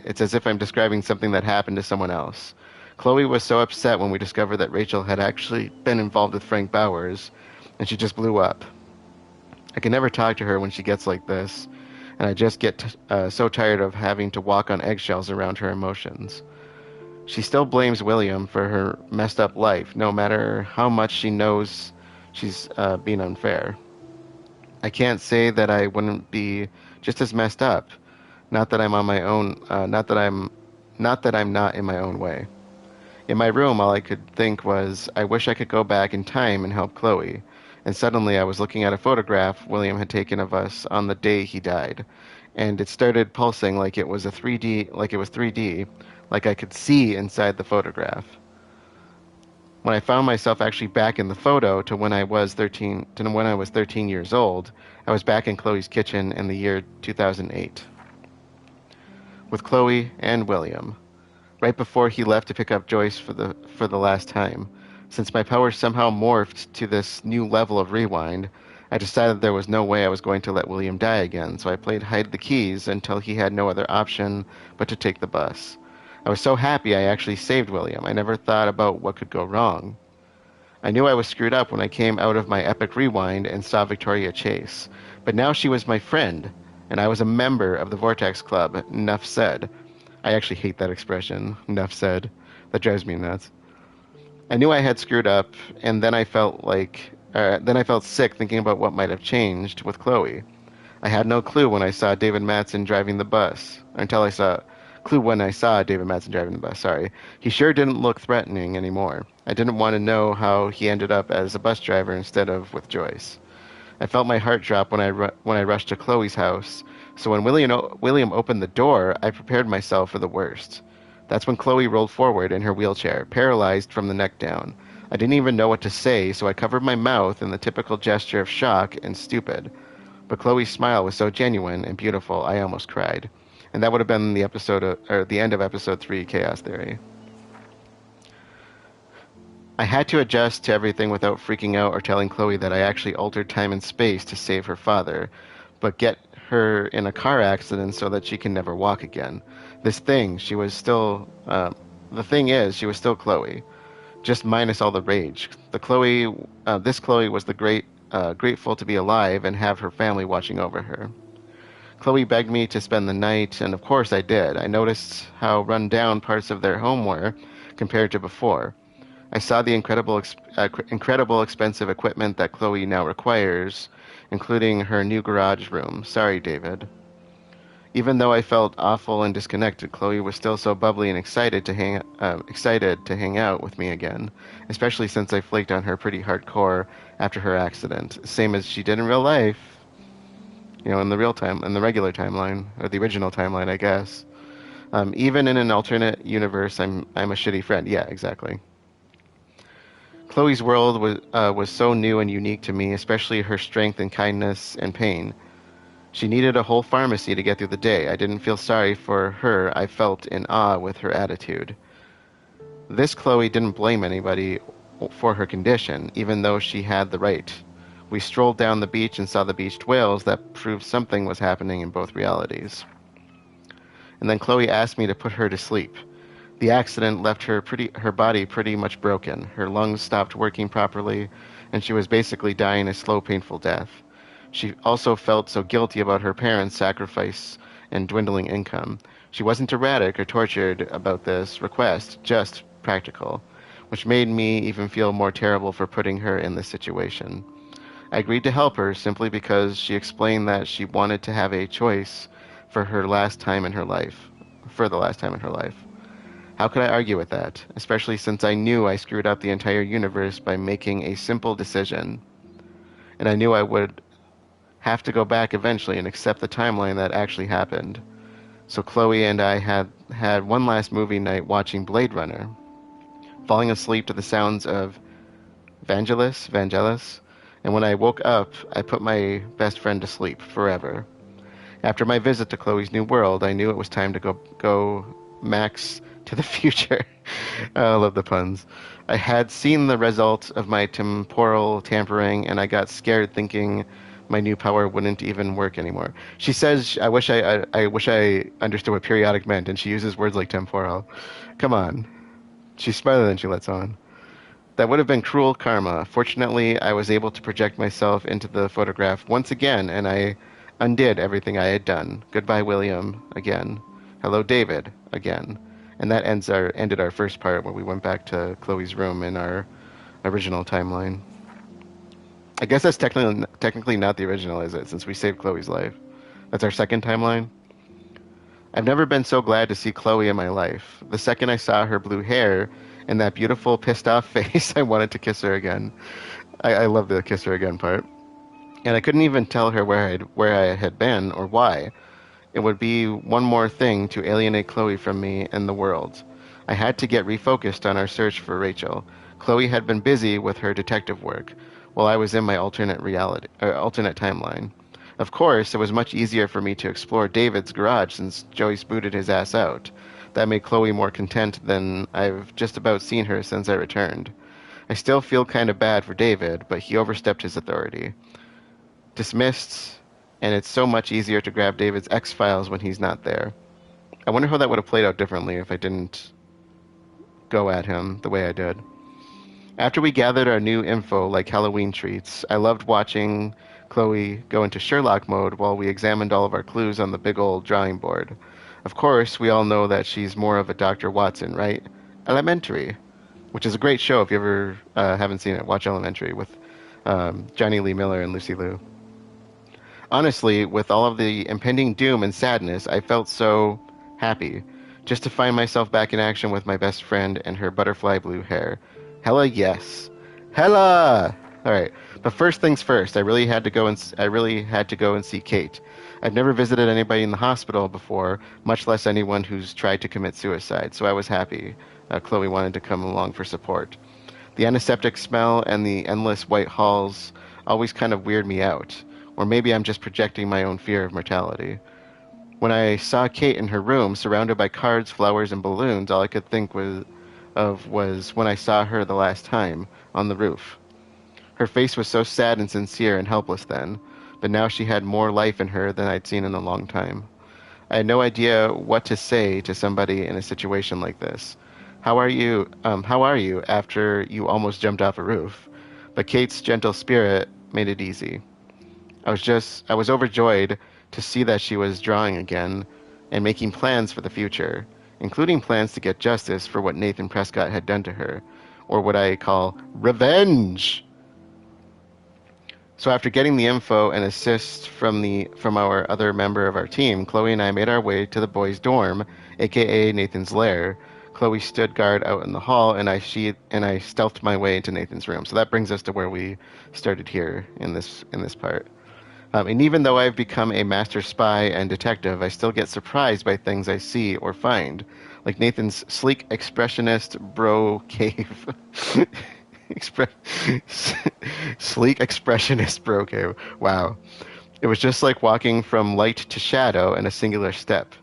it's as if I'm describing something that happened to someone else. Chloe was so upset when we discovered that Rachel had actually been involved with Frank Bowers, and she just blew up. I can never talk to her when she gets like this, and I just get so tired of having to walk on eggshells around her emotions. She still blames William for her messed up life, no matter how much she knows she's being unfair. I can't say that I wouldn't be just as messed up. Not that I'm on my own. Not that I'm not in my own way. In my room, all I could think was, I wish I could go back in time and help Chloe. And suddenly I was looking at a photograph William had taken of us on the day he died, and it started pulsing like it was 3D, like I could see inside the photograph. When I found myself actually back in the photo to when I was 13 years old, I was back in Chloe's kitchen in the year 2008. With Chloe and William, right before he left to pick up Joyce for the last time. Since my power somehow morphed to this new level of rewind, I decided there was no way I was going to let William die again, so I played hide the keys until he had no other option but to take the bus. I was so happy I actually saved William. I never thought about what could go wrong. I knew I was screwed up when I came out of my epic rewind and saw Victoria Chase, but now she was my friend, and I was a member of the Vortex Club. Enough said. I actually hate that expression, enough said. That drives me nuts. I knew I had screwed up, and then I felt sick thinking about what might have changed with Chloe. I had no clue when I saw David Mattson driving the bus. Sorry. He sure didn't look threatening anymore. I didn't want to know how he ended up as a bus driver instead of with Joyce. I felt my heart drop when I rushed to Chloe's house, so when William opened the door, I prepared myself for the worst. That's when Chloe rolled forward in her wheelchair, paralyzed from the neck down. I didn't even know what to say, so I covered my mouth in the typical gesture of shock and stupid. But Chloe's smile was so genuine and beautiful, I almost cried. And that would have been the end of episode 3, Chaos Theory. I had to adjust to everything without freaking out or telling Chloe that I actually altered time and space to save her father, but get her in a car accident so that she can never walk again. The thing is, she was still Chloe, just minus all the rage. This Chloe was grateful to be alive and have her family watching over her. Chloe begged me to spend the night, and of course I did. I noticed how run down parts of their home were compared to before. I saw the incredible expensive equipment that Chloe now requires, including her new garage room. Sorry, David. Even though I felt awful and disconnected, Chloe was still so bubbly and excited to hang out with me again, especially since I flaked on her pretty hardcore after her accident, same as she did in real life. You know, in the regular timeline, or the original timeline, I guess. Even in an alternate universe, I'm a shitty friend. Yeah, exactly. Chloe's world was so new and unique to me, especially her strength and kindness and pain. She needed a whole pharmacy to get through the day. I didn't feel sorry for her. I felt in awe with her attitude. This Chloe didn't blame anybody for her condition, even though she had the right. We strolled down the beach and saw the beached whales that proved something was happening in both realities. And then Chloe asked me to put her to sleep. The accident left her body pretty much broken. Her lungs stopped working properly, and she was basically dying a slow, painful death. She also felt so guilty about her parents' sacrifice and dwindling income. She wasn't erratic or tortured about this request, just practical, which made me even feel more terrible for putting her in this situation. I agreed to help her simply because she explained that she wanted to have a choice for the last time in her life. How could I argue with that, especially since I knew I screwed up the entire universe by making a simple decision, and I knew I would have to go back eventually and accept the timeline that actually happened. So Chloe and I had one last movie night watching Blade Runner, falling asleep to the sounds of Vangelis, and when I woke up, I put my best friend to sleep forever. After my visit to Chloe's new world, I knew it was time to go Max to the future. I love the puns. I had seen the result of my temporal tampering, and I got scared thinking my new power wouldn't even work anymore. She says, I wish I understood what periodic meant, and she uses words like temporal. Come on. She's smarter than she lets on. That would have been cruel karma. Fortunately, I was able to project myself into the photograph once again, and I undid everything I had done. Goodbye, William, again. Hello, David, again. And that ended our first part, where we went back to Chloe's room in our original timeline. I guess that's technically not the original, is it? Since we saved Chloe's life. That's our second timeline. I've never been so glad to see Chloe in my life. The second I saw her blue hair and that beautiful pissed off face, I wanted to kiss her again. I love the kiss her again part. And I couldn't even tell her where I had been or why. It would be one more thing to alienate Chloe from me and the world. I had to get refocused on our search for Rachel. Chloe had been busy with her detective work, while I was in my alternate timeline. Of course, it was much easier for me to explore David's garage since Joyce booted his ass out. That made Chloe more content than I've just about seen her since I returned. I still feel kind of bad for David, but he overstepped his authority. Dismissed, and it's so much easier to grab David's X-Files when he's not there. I wonder how that would have played out differently if I didn't go at him the way I did. After we gathered our new info like Halloween treats, I loved watching Chloe go into Sherlock mode while we examined all of our clues on the big old drawing board. Of course, we all know that she's more of a Dr. Watson, right? Elementary, which is a great show if you ever haven't seen it. Watch Elementary with Johnny Lee Miller and Lucy Liu. Honestly, with all of the impending doom and sadness, I felt so happy just to find myself back in action with my best friend and her butterfly blue hair. Hella yes. Hella! Alright, but first things first, I really had to go and see Kate. I've never visited anybody in the hospital before, much less anyone who's tried to commit suicide, so I was happy Chloe wanted to come along for support. The antiseptic smell and the endless white halls always kind of weird me out, or maybe I'm just projecting my own fear of mortality. When I saw Kate in her room, surrounded by cards, flowers, and balloons, all I could think was when I saw her the last time, on the roof. Her face was so sad and sincere and helpless then, but now she had more life in her than I'd seen in a long time. I had no idea what to say to somebody in a situation like this. How are you after you almost jumped off a roof? But Kate's gentle spirit made it easy. I was overjoyed to see that she was drawing again and making plans for the future, including plans to get justice for what Nathan Prescott had done to her, or what I call revenge. So after getting the info and assist from our other member of our team, Chloe and I made our way to the boys' dorm, aka Nathan's lair. Chloe stood guard out in the hall, and I stealthed my way into Nathan's room. So that brings us to where we started here in this part. And even though I've become a master spy and detective, I still get surprised by things I see or find, like Nathan's sleek expressionist bro cave. Expre- Sleek expressionist bro cave. Wow. It was just like walking from light to shadow in a singular step.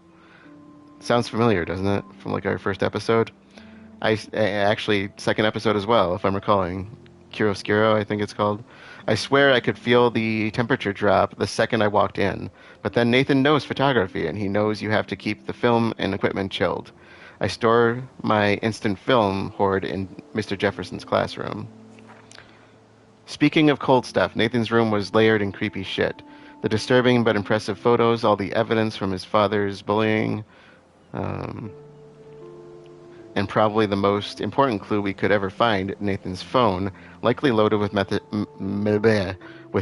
Sounds familiar, doesn't it? From like our first episode. Actually, second episode as well, if I'm recalling. Chiaroscuro, I think it's called. I swear I could feel the temperature drop the second I walked in. But then Nathan knows photography, and he knows you have to keep the film and equipment chilled. I store my instant film hoard in Mr. Jefferson's classroom. Speaking of cold stuff, Nathan's room was layered in creepy shit. The disturbing but impressive photos, all the evidence from his father's bullying, and probably the most important clue we could ever find, Nathan's phone, likely loaded with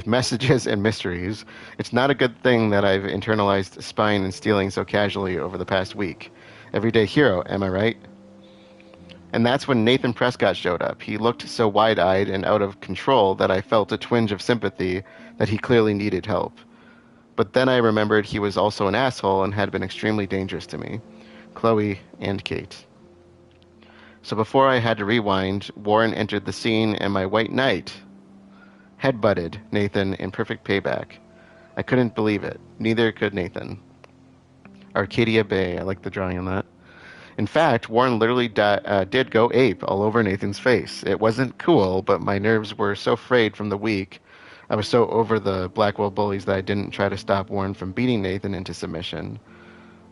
messages and mysteries. It's not a good thing that I've internalized spying and stealing so casually over the past week. Everyday hero, am I right? And that's when Nathan Prescott showed up. He looked so wide-eyed and out of control that I felt a twinge of sympathy that he clearly needed help. But then I remembered he was also an asshole and had been extremely dangerous to me, Chloe, and Kate. So before I had to rewind, Warren entered the scene and my white knight headbutted Nathan in perfect payback. I couldn't believe it. Neither could Nathan. Arcadia Bay, I like the drawing on that. In fact, Warren literally did go ape all over Nathan's face. It wasn't cool, but my nerves were so frayed from the week. I was so over the Blackwell bullies that I didn't try to stop Warren from beating Nathan into submission.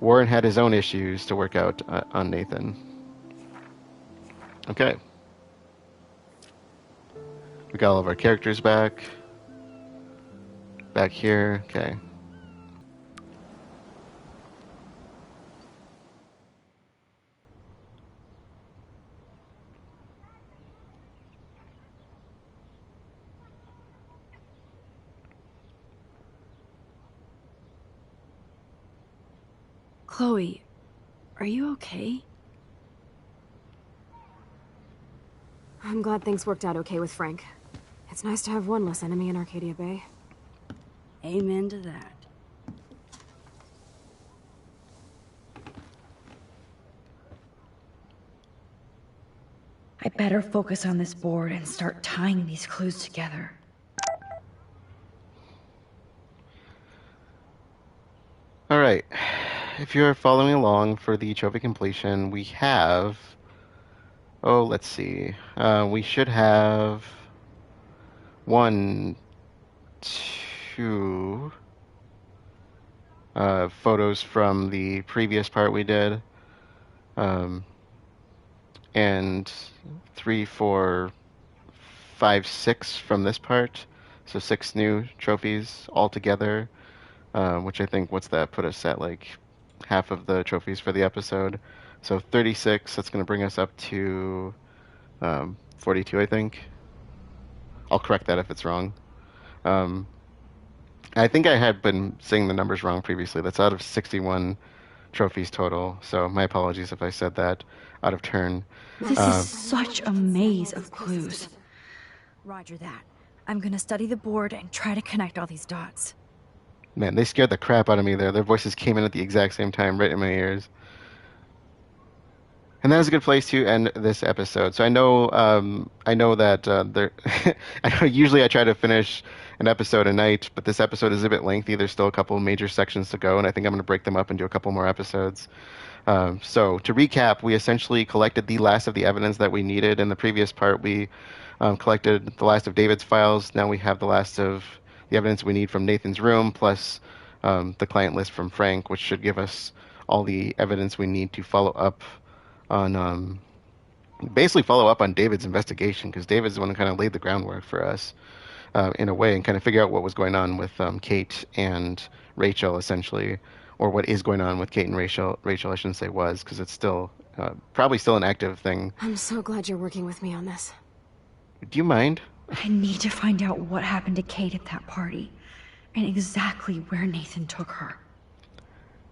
Warren had his own issues to work out on Nathan. Okay. We got all of our characters back. Back here. Okay. Chloe, are you okay? I'm glad things worked out okay with Frank. It's nice to have one less enemy in Arcadia Bay. Amen to that. I better focus on this board and start tying these clues together. All right. If you're following along for the trophy completion, we have... Oh, let's see. We should have 1, 2 photos from the previous part we did. And 3, 4, 5, 6 from this part. So 6 new trophies altogether. Which I think, what's that put us at, like half of the trophies for the episode. So 36, that's going to bring us up to 42, I think. I'll correct that if it's wrong. I think I had been saying the numbers wrong previously. That's out of 61 trophies total. So my apologies if I said that out of turn. This is such a maze of clues. Roger that. I'm gonna study the board and try to connect all these dots. Man, they scared the crap out of me there. Their voices came in at the exact same time, right in my ears. And that is a good place to end this episode. So I know that there. I know usually I try to finish an episode a night, but this episode is a bit lengthy. There's still a couple major sections to go, and I think I'm going to break them up and do a couple more episodes. So to recap, we essentially collected the last of the evidence that we needed. In the previous part, we collected the last of David's files. Now we have the last of the evidence we need from Nathan's room, plus the client list from Frank, which should give us all the evidence we need to follow up on, basically follow up on David's investigation, because David's the one who kind of laid the groundwork for us in a way, and kind of figure out what was going on with Kate and Rachel, essentially, or what is going on with Kate and Rachel. Rachel, I shouldn't say was, because it's still probably still an active thing. I'm so glad you're working with me on this. Do you mind? I need to find out what happened to Kate at that party, and exactly where Nathan took her.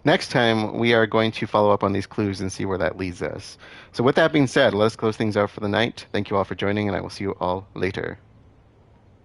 Next time, we are going to follow up on these clues and see where that leads us. So with that being said, let us close things out for the night. Thank you all for joining, and I will see you all later.